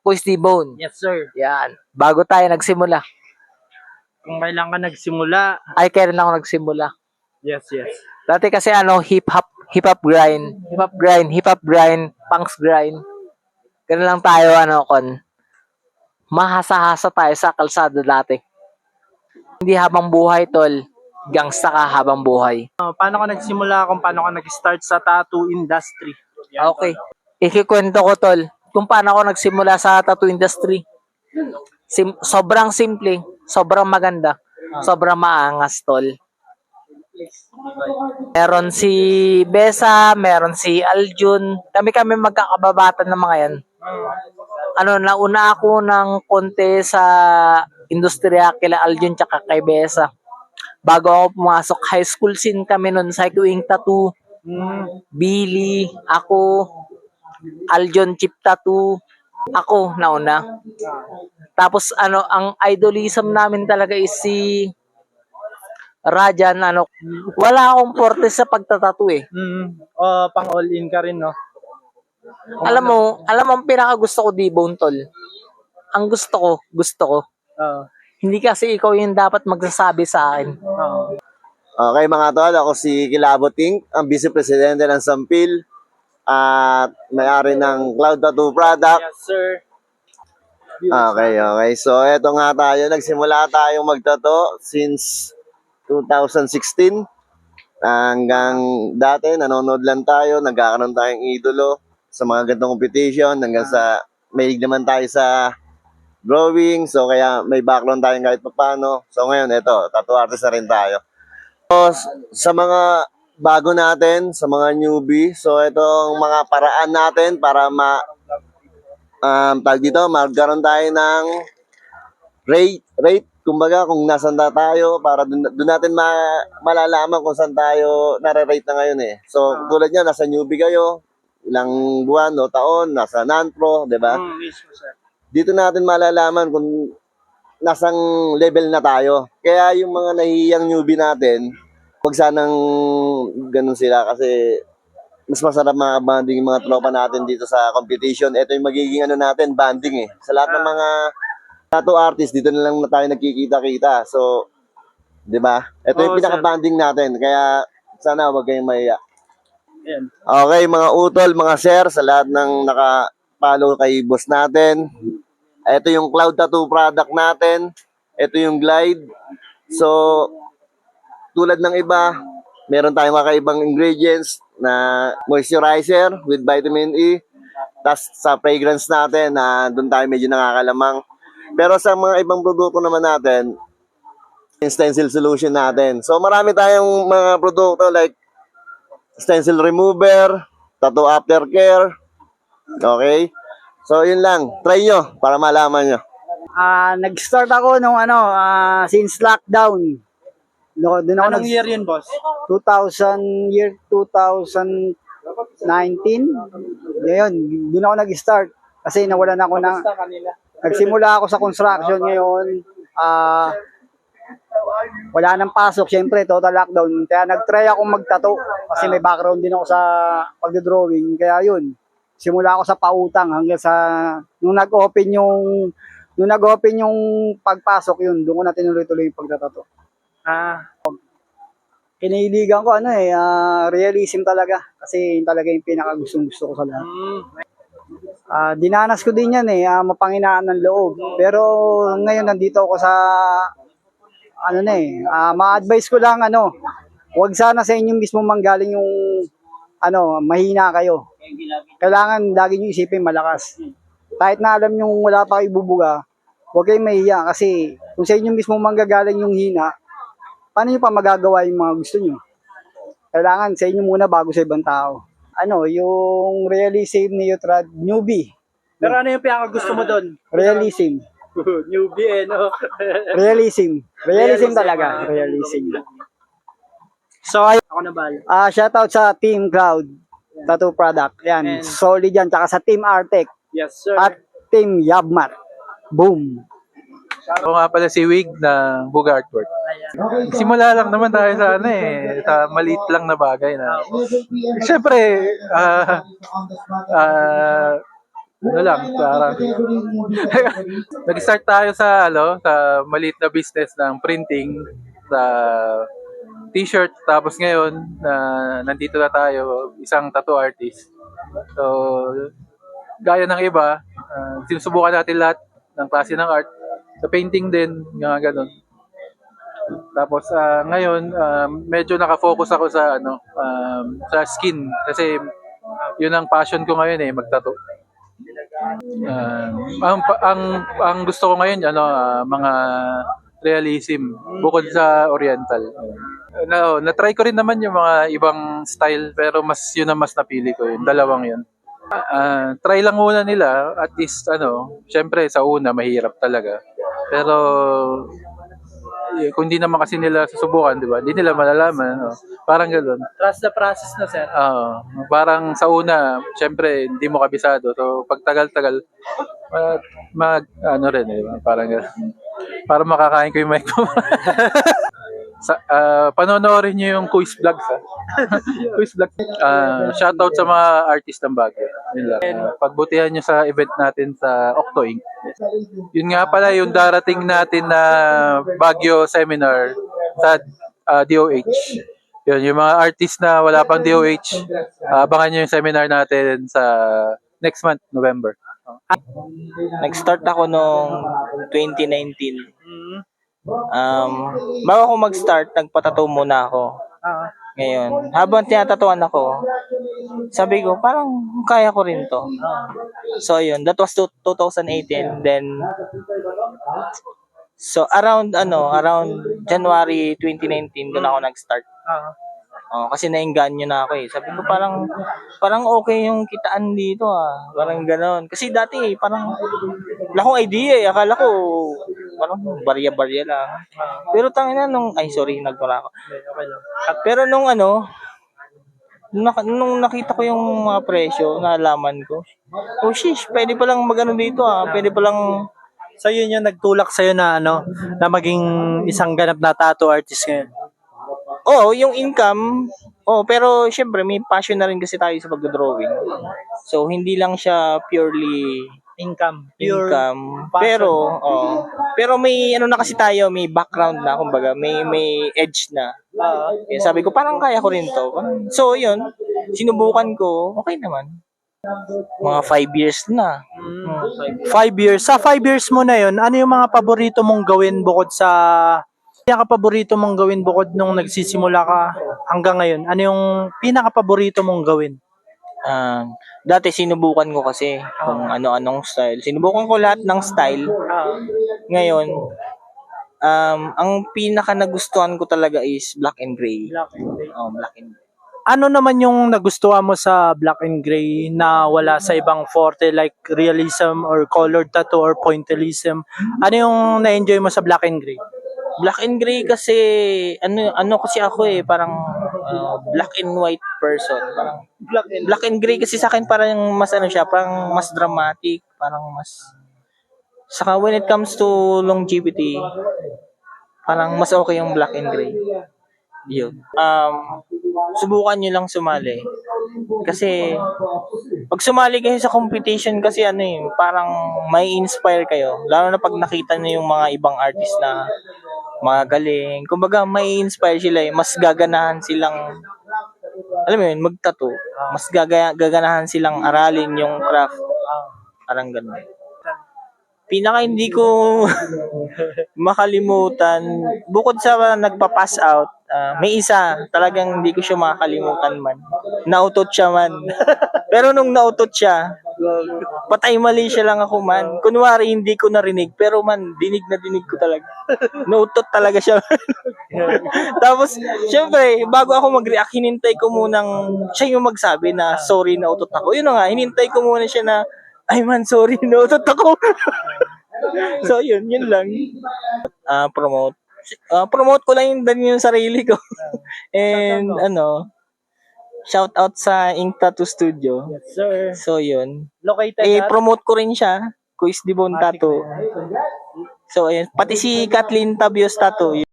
Kuis T-Bone. Yes, sir. Yan. Bago tayo nagsimula. Kung kailan ka nagsimula. Ay, kailan ako nagsimula. Yes. Dati kasi hip-hop grind, punks grind. Ganun lang tayo, mahasa-hasa tayo sa kalsada dati. Hindi habang buhay, tol. Gangsta ka habang buhay. Paano ka nagsimula kung paano ka nag-start sa tattoo industry? Yan. Okay. Ikikwento ko, tol, kung paano ako nagsimula sa tattoo industry. Sobrang simple, sobrang maganda, sobrang maangas, tol. Meron si Besa, meron si Aljun. Kami magkakababatan ng mga yan. Nauna ako ng konti sa industriya kila Aljun tsaka kay Besa. Bago ako pumasok, high school scene kami nun sa Ikuing Tattoo. Billy, ako, Aljun Chip Tattoo, ako nauna. Tapos ang idolism namin talaga is si Rajan, wala akong forte sa pagtatattoo eh. Pang all-in ka rin, no? Alam mo ang pinaka-gusto ko, D-Bone, tol. Ang gusto ko. Hindi kasi ikaw yung dapat magsasabi sa akin. Okay mga tol, ako si Kilabot Inc., ang Vice Presidente ng Sampil at may-ari ng Cloud Tattoo Product. Yes, sir. Okay. So eto nga tayo, nagsimula tayong magtato since 2016. Hanggang dati, nanonood lang tayo, nagkakaroon tayong idolo sa mga ganitong competition, hanggang sa may naman tayo sa drawing, so kaya may background tayong kahit paano. So ngayon, eto, tattoo artist na rin tayo. So, sa mga bago natin, sa mga newbie, so itong mga paraan natin para magkaroon tayo ng rate, kumbaga kung nasan na tayo, para doon natin malalaman kung saan tayo nare-rate na ngayon eh. So tulad niya, nasa newbie kayo, ilang buwan o taon, nasa non-pro, di ba? Dito natin malalaman kung nasang level na tayo. Kaya yung mga nahihiyang newbie natin, huwag sanang ganun sila kasi mas masarap mga banding yung mga tropa natin dito sa competition. Ito yung magiging natin, banding eh. Sa lahat ng mga tattoo artist, dito na lang tayo nagkikita-kita. So, di ba? Ito yung pinaka-banding natin. Kaya sana huwag kayong mahiya. Okay, mga utol, mga sir, sa lahat ng naka-follow kay boss natin. Ito yung Cloud Tattoo product natin. Ito yung Glide. So, tulad ng iba, meron tayong kakaibang ingredients na moisturizer with vitamin E. Tapos sa fragrance natin, doon tayo medyo nakakalamang. Pero sa mga ibang produkto naman natin, yung stencil solution natin. So, marami tayong mga produkto like stencil remover, tattoo aftercare. Okay? So, yun lang. Try nyo para malaman nyo. Nag-start ako nung since lockdown. Doon ako Anong year yun, boss? 2019. Ngayon, doon ako nag-start. Kasi nawalan ako ng... Nagsimula ako sa construction ngayon. Wala nang pasok. Siyempre, total lockdown. Kaya nag-try akong magtato. Kasi may background din ako sa pag-drawing. Kaya yun. Simula ako sa pautang hanggang sa nung nag-open yung pagpasok yun, doon ko na tinuloy-tuloy yung pagtatato. Kinahiligan ko realism talaga kasi yun talaga yung pinaka-gustong-gusto ko sa lahat. Dinanas ko din yan mapanghinaan ng loob. Pero ngayon nandito ako sa ma-advise ko lang huwag sana sa inyo mismo manggaling yung mahina kayo. Kailangan lagi nyo isipin malakas. Kahit na alam nyo wala pa kayo ibubuga, huwag kayong mahiya kasi kung sa inyo mismo manggagaling yung hina, paano nyo pa magagawa yung mga gusto nyo? Kailangan sa inyo muna bago sa ibang tao. Yung realism ni Utrad, newbie. Pero ano yung pinaka-gusto mo doon? Realism. Newbie no? Realism talaga. Realism. So, ako na bala. Shoutout sa Team Cloud Tattoo Product. Yan, solid yan. Tsaka sa Team Artec. Yes, sir. At Team Yabmat. Boom. Ako nga pala si Wig na Buga Artwork. Simula lang naman tayo sa sa maliit lang na bagay na. Siyempre, ano lang, parang nag-start tayo sa maliit na business ng printing sa t-shirt, tapos ngayon nandito na tayo, isang tattoo artist. So, gaya ng iba, sinusubukan natin lahat ng klase ng art. Sa painting din, mga ganun. Tapos ngayon, medyo nakafocus ako sa skin kasi yun ang passion ko ngayon magtattoo. Ang gusto ko ngayon mga realism bukod sa oriental. Na-try ko rin naman yung mga ibang style pero yun ang mas napili ko, yung dalawang yun. Try lang muna nila, at least syempre sa una mahirap talaga. Pero kung hindi naman kasi nila susubukan, di ba? Hindi nila malalaman. Parang gano'n. Trust the process na, sir. Parang sa una, syempre, hindi mo kabisado. So, pag tagal-tagal, rin parang gano'n. Para makakain ko yung mic mo. Panonoorin nyo yung quiz vlogs, ha? Quiz vlog. Shoutout sa mga artist ng Baguio. Yun lang. Pagbutihan nyo sa event natin sa Octo Inc. Yun nga pala yung darating natin na Baguio seminar sa DOH. Yun, yung mga artist na wala pang DOH, abangan nyo yung seminar natin sa next month, November. Nag-start ako noong 2019. Bago ako mag-start, nagpatattoo muna ako. Ngayon, habang tinatatuan ako, sabi ko, parang kaya ko rin to. So, yun. That was 2018. Then, so, around January 2019, doon ako nag-start. Kasi nainganyo na ako Sabi ko, parang okay yung kitaan dito Parang gano'n. Kasi dati, parang, wala akong idea Akala ko, parang barya-barya lang. Pero tangina nagtula ako. Pero nung nakita ko yung mga presyo, nalaman ko, oh shish, pwede palang magano dito pwede palang. So yun yung nagtulak sa'yo na na maging isang ganap na tattoo artist ngayon. Oo, yung income, pero syempre may passion na rin kasi tayo sa pagdodrawing. So hindi lang siya purely Income. income. passion. Pero may na kasi tayo, may background na, kumbaga, may edge na. Sabi ko, parang kaya ko rin to. So, yun, sinubukan ko, okay naman. Mga 5 years na. 5 years. Sa 5 years mo na yun, ano yung mga paborito mong gawin bukod sa... pinaka-paborito mong gawin bukod nung nagsisimula ka hanggang ngayon? Ano yung pinaka-paborito mong gawin? Dati sinubukan ko kasi kung ano-anong style. Sinubukan ko lahat ng style. Ngayon, ang pinaka nagustuhan ko talaga is black and gray. Black and gray. Ano naman yung nagustuhan mo sa black and gray na wala sa ibang forte like realism or colored tattoo or pointillism? Ano yung na-enjoy mo sa black and gray? Black and gray kasi kasi ako parang black and white person. Parang black and gray kasi sa akin parang mas siya, parang mas dramatic, parang mas saka when it comes to longevity, parang mas okay yung black and gray. Yun. Subukan nyo lang sumali. Kasi pag sumali kayo sa competition kasi parang may inspire kayo. Lalo na pag nakita nyo yung mga ibang artist na magaling. Kumbaga may inspire sila Mas gaganahan silang alam mo yun, mag-tattoo. Mas gaganahan silang aralin yung craft. Parang ganun. Pinaka hindi ko makalimutan, bukod sa nagpa-pass out, may isa, talagang hindi ko siya makakalimutan man. Nautot siya man. Pero nung nautot siya, patay mali siya lang ako man. Kunwari hindi ko narinig, pero man, dinig na dinig ko talaga. Nautot talaga siya. Tapos, syempre, bago ako mag-react, hinintay ko munang siya yung magsabi na sorry, nautot ako. Yun nga, hinintay ko muna siya na ay man, sorry, nautot ako. So, yun lang. Promote ko lang yung sarili ko. And, shout out sa Ink Tattoo Studio. Yes, sir. So, yun. Located Promote ko rin siya. Quiz Dibon Tattoo. So, ayun. Pati si Kathleen Tabios Tattoo.